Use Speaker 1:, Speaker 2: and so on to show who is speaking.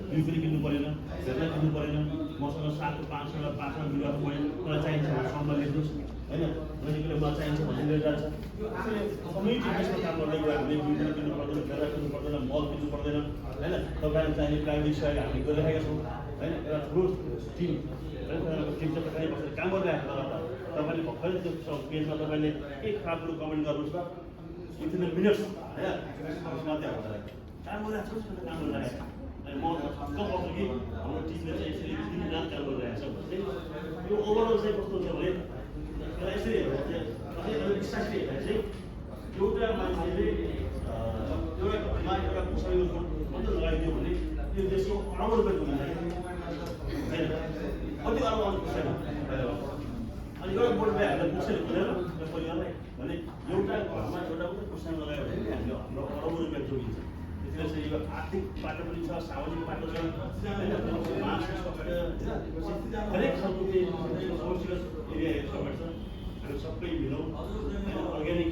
Speaker 1: बिउ पनि किन्नु परेन, भेट्न किन्नु परेन, मसँग 7-5 बिरुवा मैले मलाई चाहिन्छ भने सम्म लेख्नुहोस् होइन, नजिकले मलाई चाहिन्छ भने लिएर जान्छ। यो आफूले कम्युनिटी बेसमा काम गर्दै गयो भने बिउ पनि किन्नु पर्दैन, भेट्न किन्नु पर्दैन, मल किन्नु पर्दैन होइन। तपाईँलाई चाहिने प्राइभेट सहयोग हामी गरिरहेका छौँ होइन। एउटा ठुलो टिम टिम चाहिँ तपाईँ बसेर काम गरिरहेको छ। तपाईँले भर्खरै त्यो पेजमा तपाईँले एक खराब कुरो कमेन्ट गर्नुहोस् त, विथिन द मिनट्स होइन मात्रै हुन्छ काम गरिरहेको छु, काम गरिरहेको म छक्क पर्छु कि हाम्रो टिमले चाहिँ यसरी दिन-रात काम गरिरहेको छ भने यो ओभरअल चाहिँ कस्तो छ भने यसरी हेर्दा चाहिँ प्रिसाइसली हेर्दा चाहिँ एउटा मान्छेले एउटा सहयोगमा मात्रै लगाइदियो भने यो देशको अरबौँ रुपियाँको हुन्छ होइन, कति अरब आउनु पुग्दैन। अनि एउटा बोर्ड हामीलाई पुग्छैन पुगेर परिवारलाई भने एउटा घरमा एउटा मात्रै पुस्तान लगायो भने हामीले हाम्रो अरबौँ रुपियाँ जोडिन्छ। त्यसले चाहिँ यो आर्थिक बाटो पनि छ, सामाजिक बाटो छ होइन, हरेक खालको समस्या एरियाहरू समेट्छ। हामी सबै मिलौँ अर्ग्यानिक